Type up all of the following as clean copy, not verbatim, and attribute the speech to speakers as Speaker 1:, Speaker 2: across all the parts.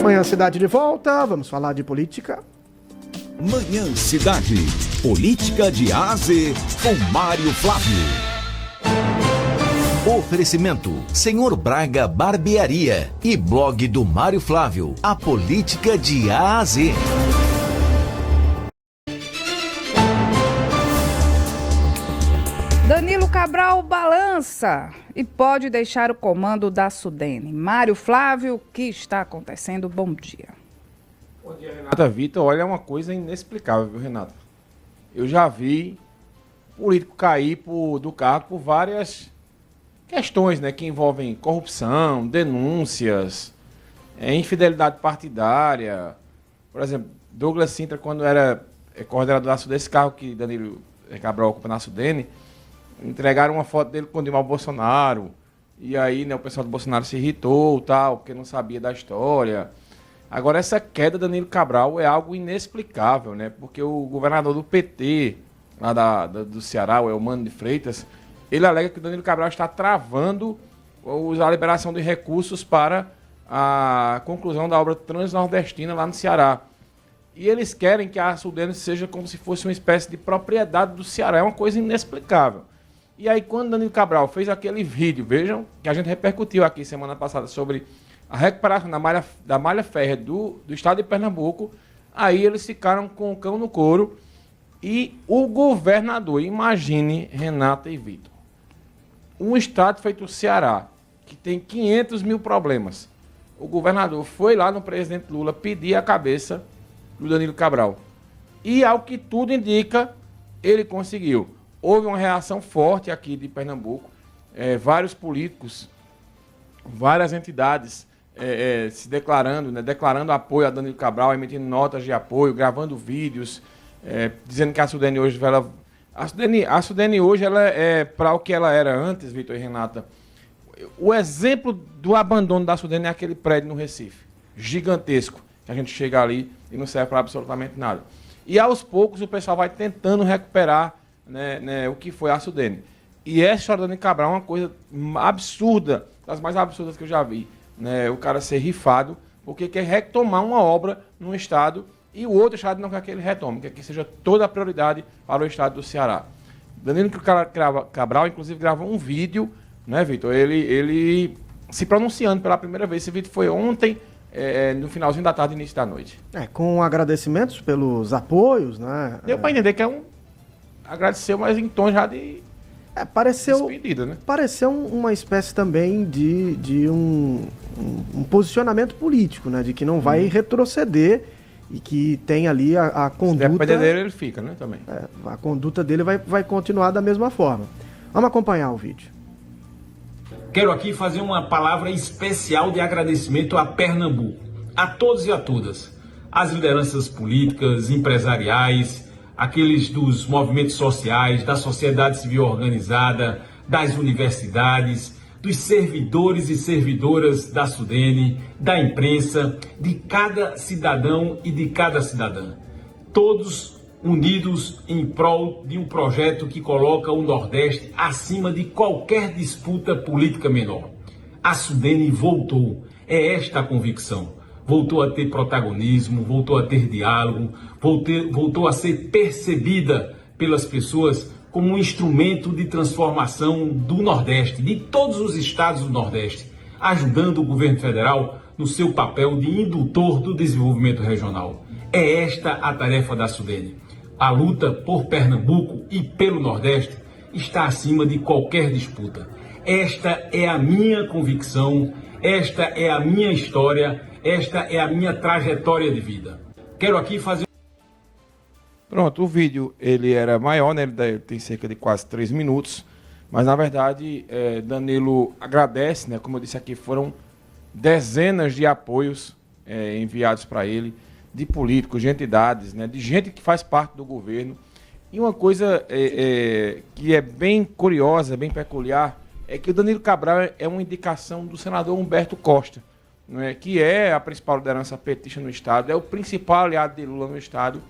Speaker 1: Manhã Cidade de volta, vamos falar de política.
Speaker 2: Manhã Cidade, política de A a Z, com Mário Flávio. Oferecimento, Senhor Braga Barbearia e blog do Mário Flávio, a política de A a Z.
Speaker 3: Danilo Cabral balança e pode deixar o comando da Sudene. Mário Flávio, o que está acontecendo? Bom dia.
Speaker 4: Bom dia, Renata Vitor. Olha, é uma coisa inexplicável, viu, Renata? Eu já vi político cair do cargo por várias questões, né, que envolvem corrupção, denúncias, infidelidade partidária. Por exemplo, Douglas Sintra, quando era coordenador da Sudene, esse cargo que Danilo Cabral ocupa na Sudene, entregaram uma foto dele com o Dilma Bolsonaro. E aí, né, o pessoal do Bolsonaro se irritou, tal, porque não sabia da história. Agora, essa queda de Danilo Cabral é algo inexplicável, né? Porque o governador do PT, lá do Ceará, o Elmano de Freitas, ele alega que o Danilo Cabral está travando a liberação de recursos para a conclusão da obra transnordestina lá no Ceará. E eles querem que a Sudene seja como se fosse uma espécie de propriedade do Ceará. É uma coisa inexplicável. E aí, quando Danilo Cabral fez aquele vídeo, vejam, que a gente repercutiu aqui semana passada sobre a recuperação da malha férrea do estado de Pernambuco, aí eles ficaram com o cão no couro. E o governador, imagine, Renata e Vitor, um estado feito o Ceará, que tem 500 mil problemas. O governador foi lá no presidente Lula pedir a cabeça do Danilo Cabral. E, ao que tudo indica, ele conseguiu. Houve uma reação forte aqui de Pernambuco, vários políticos, várias entidades se declarando, né, declarando apoio a Danilo Cabral, emitindo notas de apoio, gravando vídeos, dizendo que a Sudene hoje... A Sudene hoje ela é para o que ela era antes, Vitor e Renata. O exemplo do abandono da Sudene é aquele prédio no Recife, gigantesco, que a gente chega ali e não serve para absolutamente nada. E aos poucos o pessoal vai tentando recuperar, né, o que foi a Sudene. E essa história do Danilo Cabral é uma coisa absurda, das mais absurdas que eu já vi. Né? O cara ser rifado porque quer retomar uma obra num estado e o outro estado não quer que ele retome, quer que seja toda a prioridade para o estado do Ceará. Danilo Cabral, inclusive, gravou um vídeo, né, Vitor? Ele se pronunciando pela primeira vez. Esse vídeo foi ontem, no finalzinho da tarde, início da noite.
Speaker 1: Com agradecimentos pelos apoios, né?
Speaker 4: Deu para entender que agradeceu, mas em tom já de despedida, né?
Speaker 1: Pareceu uma espécie também de um posicionamento político, né? De que não vai retroceder e que tem ali a conduta... Se
Speaker 4: depender dele, ele fica, né, também.
Speaker 1: A conduta dele vai continuar da mesma forma. Vamos acompanhar o vídeo.
Speaker 5: Quero aqui fazer uma palavra especial de agradecimento a Pernambuco, a todos e a todas, as lideranças políticas, empresariais, aqueles dos movimentos sociais, da sociedade civil organizada, das universidades, dos servidores e servidoras da Sudene, da imprensa, de cada cidadão e de cada cidadã. Todos unidos em prol de um projeto que coloca o Nordeste acima de qualquer disputa política menor. A Sudene voltou, é esta a convicção. Voltou a ter protagonismo, voltou a ter diálogo, voltou a ser percebida pelas pessoas como um instrumento de transformação do Nordeste, de todos os estados do Nordeste, ajudando o governo federal no seu papel de indutor do desenvolvimento regional. É esta a tarefa da Sudene. A luta por Pernambuco e pelo Nordeste está acima de qualquer disputa. Esta é a minha convicção, esta é a minha história, esta é a minha trajetória de vida. Quero aqui fazer...
Speaker 4: Pronto, o vídeo ele era maior, né? Ele tem cerca de quase 3 minutos, mas na verdade Danilo agradece, né? Como eu disse aqui, foram dezenas de apoios enviados para ele, de políticos, de entidades, né? De gente que faz parte do governo. E uma coisa que é bem curiosa, bem peculiar, é que o Danilo Cabral é uma indicação do senador Humberto Costa, né? Que é a principal liderança petista no estado, é o principal aliado de Lula no estado.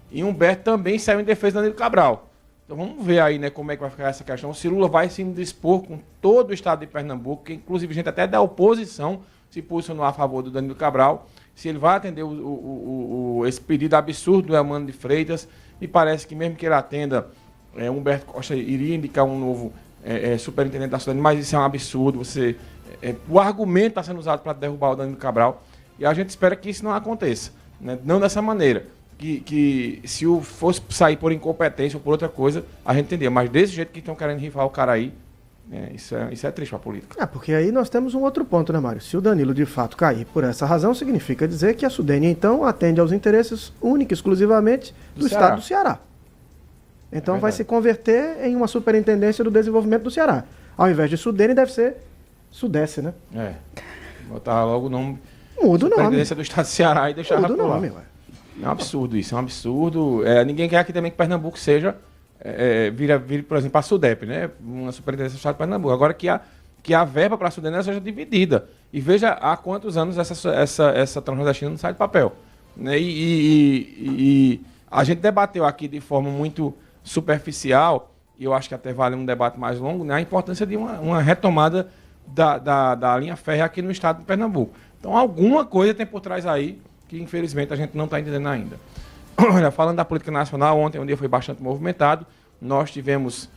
Speaker 4: E Humberto também saiu em defesa do Danilo Cabral. Então vamos ver aí, né, como é que vai ficar essa questão. Se Lula vai se dispor com todo o estado de Pernambuco, que inclusive gente até da oposição se posicionou a favor do Danilo Cabral. se ele vai atender esse pedido absurdo do Elmano de Freitas. Me parece que mesmo que ele atenda, Humberto Costa iria indicar um novo superintendente da Sudene, mas isso é um absurdo. O argumento está sendo usado para derrubar o Danilo Cabral, e a gente espera que isso não aconteça, né? Não dessa maneira, que se fosse sair por incompetência ou por outra coisa, a gente entendia, mas desse jeito que estão querendo rifar o cara aí, isso é triste para a política.
Speaker 1: Porque aí nós temos um outro ponto, né, Mário? Se o Danilo de fato cair por essa razão, significa dizer que a Sudene, então, atende aos interesses única e exclusivamente do Estado do Ceará. Então vai se converter em uma superintendência do desenvolvimento do Ceará. Ao invés de Sudene, deve ser Sudeste, né?
Speaker 4: Botar logo o nome.
Speaker 1: Muda o nome.
Speaker 4: Superintendência do Estado do Ceará e deixar
Speaker 1: Muda o nome, ué.
Speaker 4: É um absurdo isso, é um absurdo. Ninguém quer aqui também que Pernambuco seja, vire, por exemplo, a SUDEP, né? Uma superintendência do Estado de Pernambuco. Agora que a verba para a Sudene seja dividida. E veja há quantos anos essa transnordestina não sai de papel. Né? E a gente debateu aqui de forma muito superficial, e eu acho que até vale um debate mais longo, né? A importância de uma retomada da linha férrea aqui no estado de Pernambuco. Então, alguma coisa tem por trás aí que, infelizmente, a gente não está entendendo ainda. Olha, falando da política nacional, ontem um dia foi bastante movimentado. Nós tivemos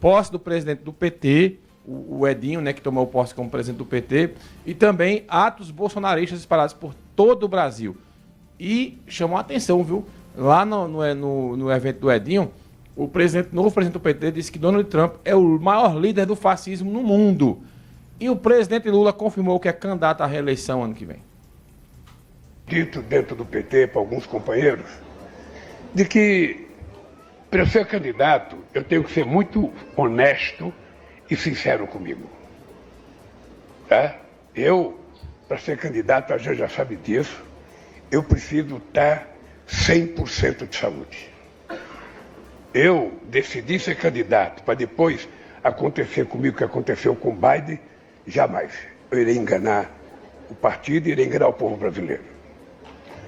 Speaker 4: posse do presidente do PT, o Edinho, né, que tomou posse como presidente do PT, e também atos bolsonaristas espalhados por todo o Brasil. E chamou a atenção, viu? Lá no evento do Edinho, o novo presidente do PT disse que Donald Trump é o maior líder do fascismo no mundo. E o presidente Lula confirmou que é candidato à reeleição ano que vem.
Speaker 6: Dito dentro do PT para alguns companheiros, de que para eu ser candidato, eu tenho que ser muito honesto e sincero comigo. Tá? Eu, para ser candidato, a gente já sabe disso, eu preciso estar 100% de saúde. Eu decidi ser candidato para depois acontecer comigo o que aconteceu com Biden, jamais. Eu irei enganar o partido e irei enganar o povo brasileiro.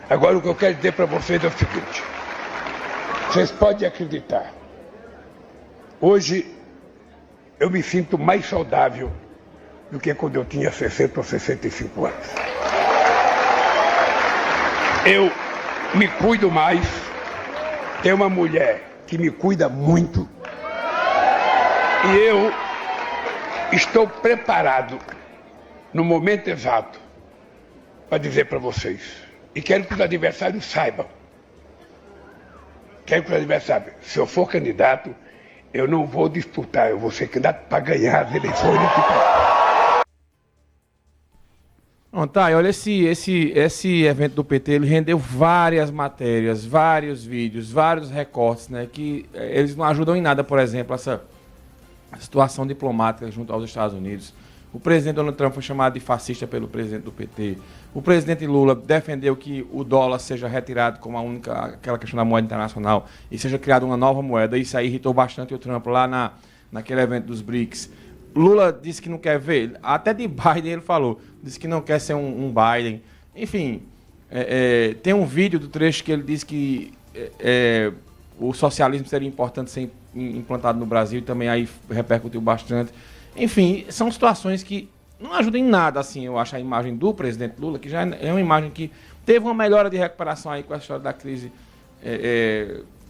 Speaker 6: Agora, o que eu quero dizer para vocês é o seguinte: vocês podem acreditar, hoje eu me sinto mais saudável do que quando eu tinha 60 ou 65 anos. Eu me cuido mais, tenho uma mulher que me cuida muito e eu estou preparado no momento exato para dizer para vocês, e quero que os adversários saibam, se eu for candidato, eu não vou disputar, eu vou ser candidato para ganhar as eleições desse país.
Speaker 4: Tá, e olha, esse evento do PT, ele rendeu várias matérias, vários vídeos, vários recortes, né, que eles não ajudam em nada, por exemplo, essa situação diplomática junto aos Estados Unidos. O presidente Donald Trump foi chamado de fascista pelo presidente do PT. O presidente Lula defendeu que o dólar seja retirado como aquela questão da moeda internacional e seja criada uma nova moeda. Isso aí irritou bastante o Trump lá naquele evento dos BRICS. Lula disse que não quer ver, até de Biden ele falou, disse que não quer ser um Biden. Enfim, tem um vídeo do trecho que ele disse que o socialismo seria importante ser implantado no Brasil e também aí repercutiu bastante. Enfim, são situações que não ajudam em nada, assim, eu acho, a imagem do presidente Lula, que já é uma imagem que teve uma melhora de recuperação aí com a história da crise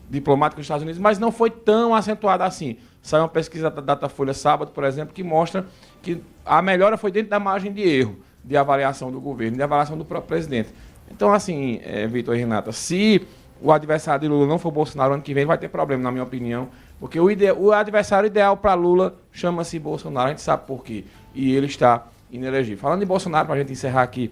Speaker 4: diplomática dos Estados Unidos, mas não foi tão acentuada assim. Saiu uma pesquisa da Datafolha sábado, por exemplo, que mostra que a melhora foi dentro da margem de erro de avaliação do governo, de avaliação do próprio presidente. Então, assim, Vitor e Renata, se o adversário de Lula não for Bolsonaro ano que vem, vai ter problema, na minha opinião, porque o adversário ideal para Lula chama-se Bolsonaro, a gente sabe por quê, e ele está inelegível. Falando em Bolsonaro, para a gente encerrar aqui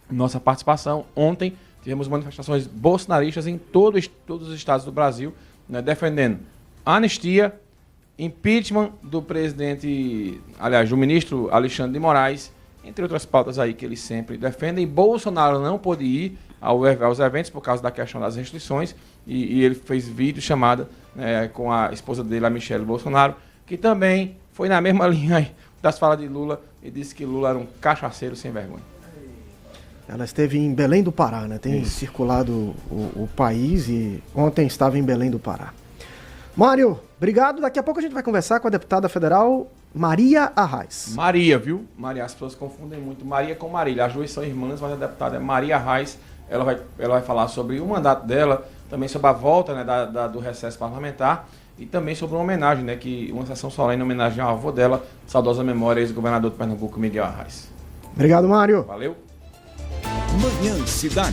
Speaker 4: nossa participação, ontem tivemos manifestações bolsonaristas em todos os estados do Brasil, né, defendendo anistia, impeachment do do ministro Alexandre de Moraes, entre outras pautas aí que eles sempre defendem. Bolsonaro não pôde ir aos eventos por causa da questão das restrições, e ele fez vídeo chamada com a esposa dele, a Michelle Bolsonaro, que também foi na mesma linha aí das falas de Lula e disse que Lula era um cachaceiro sem vergonha.
Speaker 1: Ela esteve em Belém do Pará, né? Tem circulado o país e ontem estava em Belém do Pará. Mário, obrigado. Daqui a pouco a gente vai conversar com a deputada federal Maria Arraes.
Speaker 4: Maria, viu? Maria, as pessoas confundem muito Maria com Marília. As duas são irmãs, mas a deputada é Maria Arraes. Ela vai falar sobre o mandato dela, também sobre a volta, né, do recesso parlamentar e também sobre uma homenagem, né, uma sessão solene em homenagem ao avô dela, saudosa memória, ex-governador de Pernambuco, Miguel Arraes.
Speaker 1: Obrigado, Mário.
Speaker 4: Valeu.
Speaker 2: Manhã Cidade.